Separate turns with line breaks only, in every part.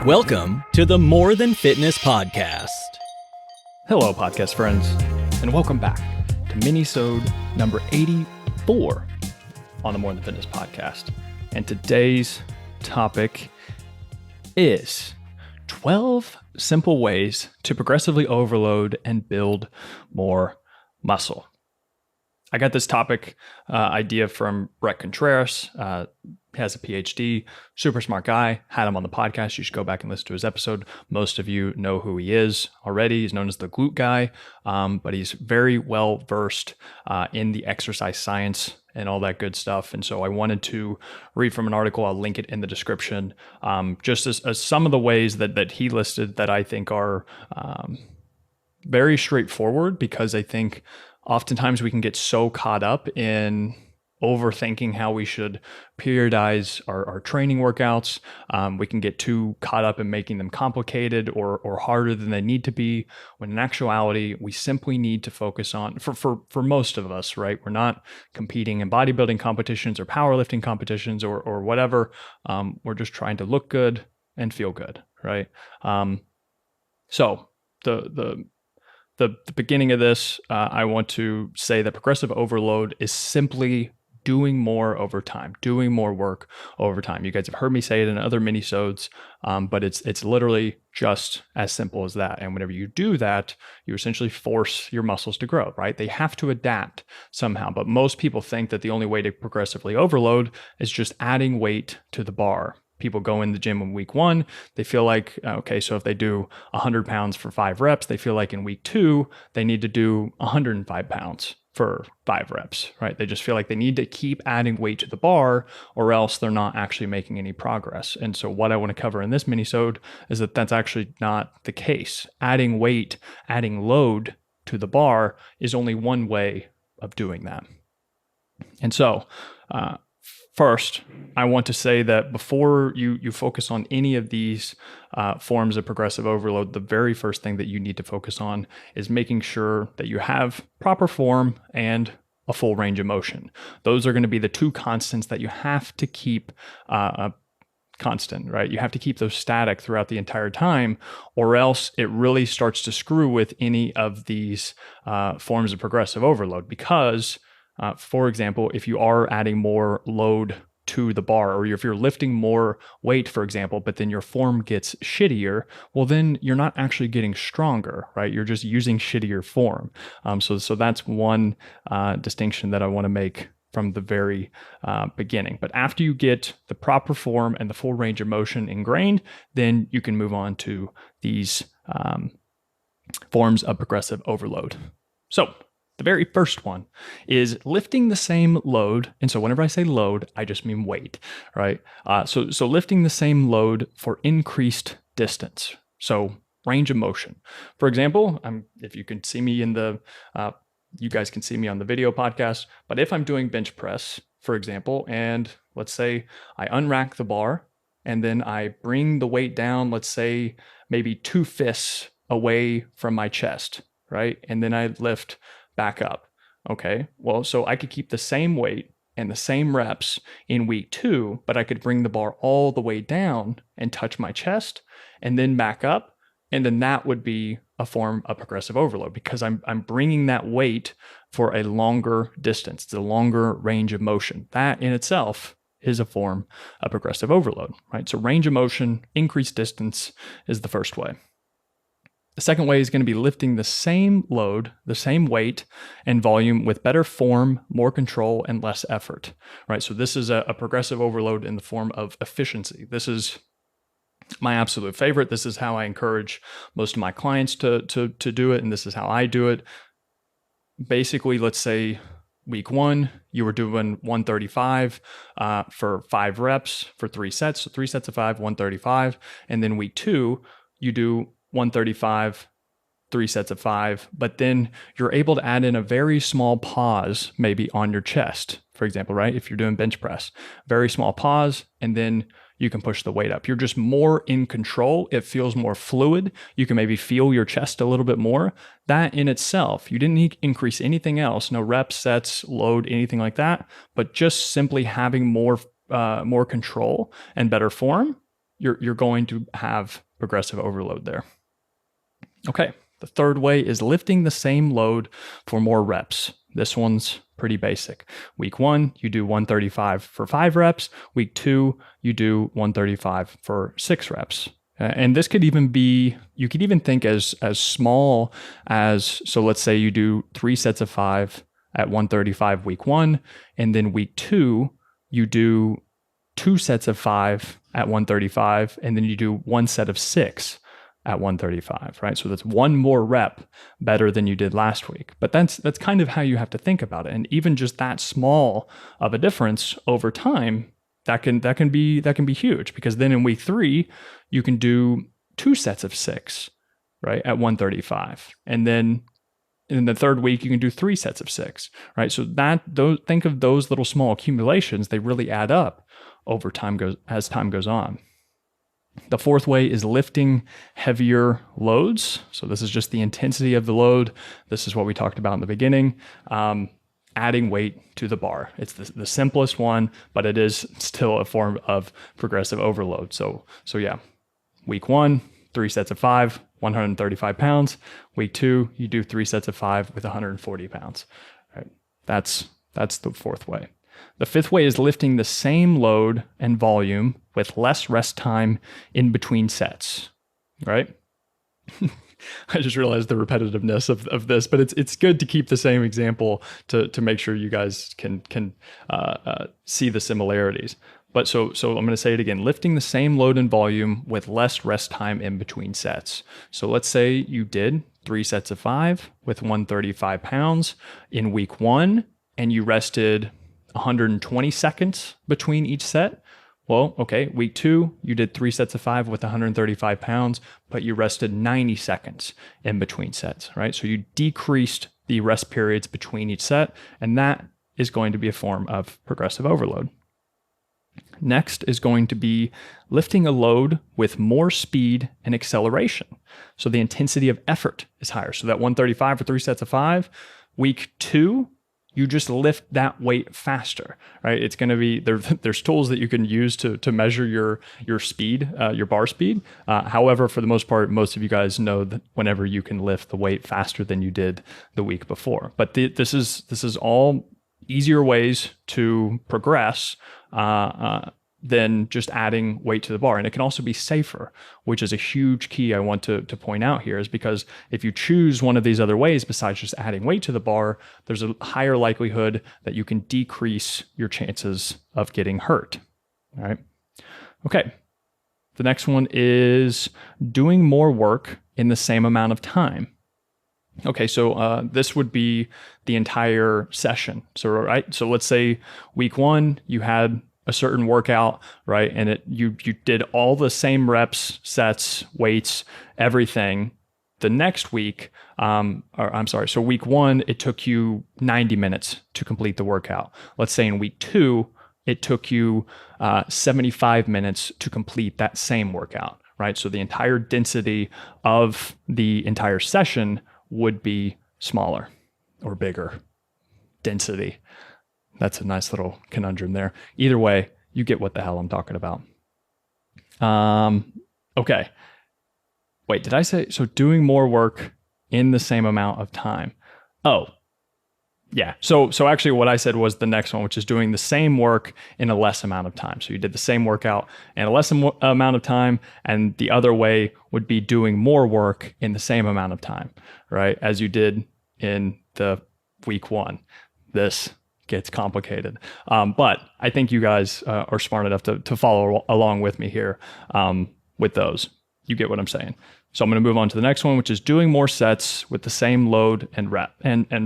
Welcome to the More Than Fitness podcast.
Hello, podcast friends, and welcome back to Minisode number 84 on the More Than Fitness podcast. And today's topic is 12 simple ways to progressively overload and build more muscle. I got this topic idea from Brett Contreras. Has a PhD, super smart guy, had him on the podcast. You should go back and listen to his episode. Most of you know who he is already. He's known as the glute guy, but he's very well versed in the exercise science and all that good stuff. And so I wanted to read from an article. I'll link it in the description, just as some of the ways that he listed that I think are very straightforward, because I think oftentimes we can get so caught up in overthinking how we should periodize our training workouts. We can get too caught up in making them complicated or harder than they need to be, when in actuality, we simply need to focus on, for most of us, right? We're not competing in bodybuilding competitions or powerlifting competitions or whatever. We're just trying to look good and feel good, right? So the beginning of this, I want to say that progressive overload is simply doing more over time, doing more work over time. You guys have heard me say it in other minisodes, but it's literally just as simple as that. And whenever you do that, you essentially force your muscles to grow, right? They have to adapt somehow. But most people think that the only way to progressively overload is just adding weight to the bar. People go in the gym in week one, they feel like, okay, so if they do 100 pounds for 5 reps, they feel like in week 2, they need to do 105 pounds for 5 reps, right? They just feel like they need to keep adding weight to the bar, or else they're not actually making any progress. And so what I want to cover in this minisode is that that's actually not the case. Adding weight, adding load to the bar is only one way of doing that. And so, first, I want to say that before you focus on any of these forms of progressive overload, the very first thing that you need to focus on is making sure that you have proper form and a full range of motion. Those are going to be the two constants that you have to keep constant, right? You have to keep those static throughout the entire time, or else it really starts to screw with any of these forms of progressive overload. Because for example, if you are adding more load to the bar, or if you're lifting more weight, for example, but then your form gets shittier, well, then you're not actually getting stronger, right? You're just using shittier form. So that's one distinction that I want to make from the very beginning. But after you get the proper form and the full range of motion ingrained, then you can move on to these forms of progressive overload. So the very first one is lifting the same load. And so whenever I say load, I just mean weight, right? So lifting the same load for increased distance. So range of motion. For example, if you can see me in the, you guys can see me on the video podcast, but if I'm doing bench press, for example, and let's say I unrack the bar and then I bring the weight down, let's say maybe 2 fists away from my chest, right? And then I lift back up. Okay, well, so I could keep the same weight and the same reps in week 2, but I could bring the bar all the way down and touch my chest and then back up. And then that would be a form of progressive overload, because I'm bringing that weight for a longer distance. It's a longer range of motion. That in itself is a form of progressive overload, right? So range of motion, increased distance is the first way. The second way is going to be lifting the same load, the same weight and volume with better form, more control, and less effort, right? So this is a progressive overload in the form of efficiency. This is my absolute favorite. This is how I encourage most of my clients to do it, and this is how I do it. Basically, let's say week 1, you were doing 135 for 5 reps for 3 sets. So 3 sets of 5, 135. And then week 2, you do 135, 3 sets of 5, but then you're able to add in a very small pause, maybe on your chest, for example, right? If you're doing bench press, very small pause, and then you can push the weight up. You're just more in control. It feels more fluid. You can maybe feel your chest a little bit more. That in itself, you didn't need to increase anything else, no reps, sets, load, anything like that, but just simply having more control and better form. you're going to have progressive overload there. Okay, the third way is lifting the same load for more reps. This one's pretty basic. Week 1, you do 135 for 5 reps. Week 2, you do 135 for 6 reps. And this could even be, you could even think as small as, so let's say you do 3 sets of 5 at 135 week 1, and then week 2, you do 2 sets of 5 at 135, and then you do 1 set of 6 at 135, right? So that's 1 more rep better than you did last week. But that's kind of how you have to think about it. And even just that small of a difference over time, that can be huge, because then in week 3, you can do 2 sets of 6, right, at 135. And then in the third week, you can do 3 sets of 6, right? So think of those little small accumulations, they really add up over time as time goes on. The fourth way is lifting heavier loads. So this is just the intensity of the load. This is what we talked about in the beginning. Adding weight to the bar. It's the simplest one, but it is still a form of progressive overload. So yeah, week 1, 3 sets of 5, 135 pounds. Week 2, you do 3 sets of 5 with 140 pounds. Right? That's the fourth way. The fifth way is lifting the same load and volume with less rest time in between sets, right? I just realized the repetitiveness of this, but it's good to keep the same example to make sure you guys can see the similarities. But so I'm going to say it again, lifting the same load and volume with less rest time in between sets. So let's say you did 3 sets of 5 with 135 pounds in week 1, and you rested 120 seconds between each set. Well, okay, week 2, you did 3 sets of 5 with 135 pounds, but you rested 90 seconds in between sets, right? So you decreased the rest periods between each set, and that is going to be a form of progressive overload. Next is going to be lifting a load with more speed and acceleration. So the intensity of effort is higher. So that 135 for 3 sets of 5, week 2, you just lift that weight faster, right? It's going to be, there's tools that you can use to measure your speed, your bar speed. However, for the most part, most of you guys know that whenever you can lift the weight faster than you did the week before. But this is all easier ways to progress than just adding weight to the bar. And it can also be safer, which is a huge key I want to point out here, is because if you choose one of these other ways besides just adding weight to the bar, there's a higher likelihood that you can decrease your chances of getting hurt. All right. Okay. The next one is doing more work in the same amount of time. Okay, so this would be the entire session. So, right, so let's say week 1, you had a certain workout, right? And you did all the same reps, sets, weights, everything. The next week, so week 1, it took you 90 minutes to complete the workout. Let's say in week 2, it took you 75 minutes to complete that same workout, right? So the entire density of the entire session would be smaller or bigger density. That's a nice little conundrum there. Either way, you get what the hell I'm talking about. Okay. Wait, did I say, so doing more work in the same amount of time? Oh, yeah. So actually what I said was the next one, which is doing the same work in a less amount of time. So you did the same workout in a less amount of time, and the other way would be doing more work in the same amount of time, right? As you did in the week 1. This gets complicated. But I think you guys are smart enough to follow along with me here with those. You get what I'm saying. So I'm going to move on to the next one, which is doing more sets with the same load and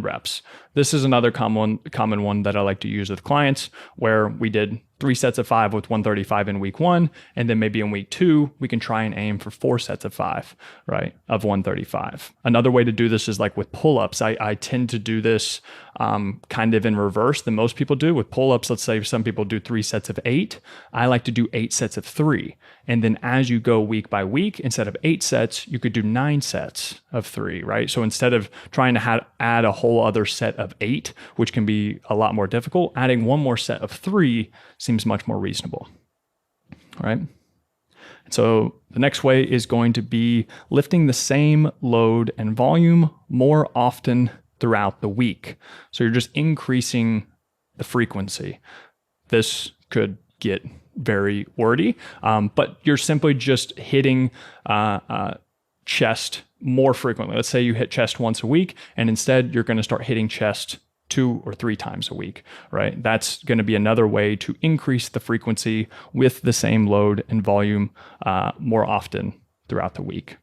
reps. This is another common one that I like to use with clients, where we did 3 sets of 5 with 135 in week 1, and then maybe in week 2, we can try and aim for 4 sets of 5, right, of 135. Another way to do this is like with pull-ups. I tend to do this kind of in reverse than most people do. With pull-ups, let's say some people do 3 sets of 8. I like to do 8 sets of 3. And then as you go week by week, instead of 8 sets, you could do 9 sets of 3, right? So instead of trying to add a whole other set of 8, which can be a lot more difficult, adding one more set of 3 seems much more reasonable. All right. So the next way is going to be lifting the same load and volume more often throughout the week. So you're just increasing the frequency. This could get very wordy, but you're simply just hitting chest more frequently. Let's say you hit chest once a week, and instead you're going to start hitting chest 2 or 3 times a week, right? That's going to be another way to increase the frequency with the same load and volume more often throughout the week.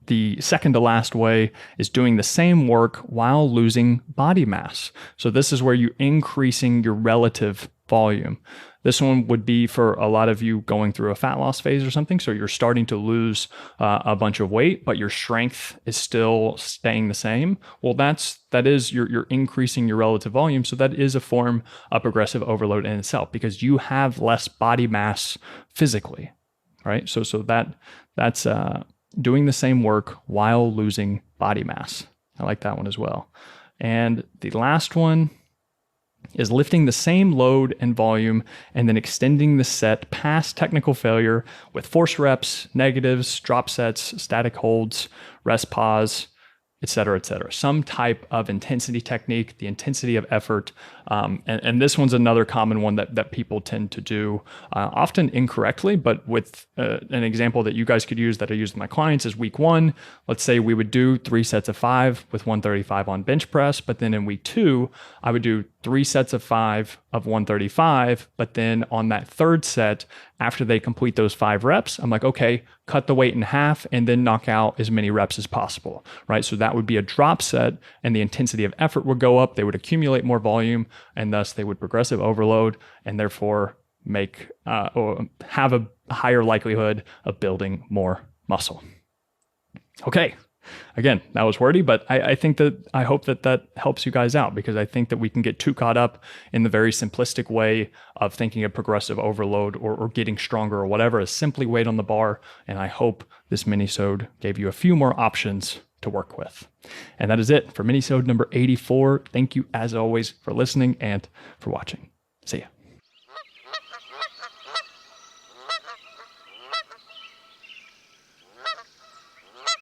The second to last way is doing the same work while losing body mass. So this is where you're increasing your relative volume. This one would be for a lot of you going through a fat loss phase or something. So you're starting to lose a bunch of weight, but your strength is still staying the same. Well, that is you're increasing your relative volume. So that is a form of progressive overload in itself because you have less body mass physically, right? So that's doing the same work while losing body mass. I like that one as well. And the last one is lifting the same load and volume and then extending the set past technical failure with force reps, negatives, drop sets, static holds, rest pause, et cetera, et cetera. Some type of intensity technique, the intensity of effort. And this one's another common one that people tend to do, often incorrectly, but with an example that you guys could use that I use with my clients is week 1. Let's say we would do 3 sets of 5 with 135 on bench press, but then in week 2, I would do 3 sets of 5 of 135, but then on that third set, after they complete those 5 reps, I'm like, okay, cut the weight in half and then knock out as many reps as possible, right? So that would be a drop set and the intensity of effort would go up. They would accumulate more volume and thus they would progressive overload and therefore make or have a higher likelihood of building more muscle. Okay. Again, that was wordy, but I hope that helps you guys out because I think that we can get too caught up in the very simplistic way of thinking of progressive overload or getting stronger or whatever as simply weight on the bar. And I hope this minisode gave you a few more options to work with. And that is it for minisode number 84. Thank you as always for listening and for watching. See ya.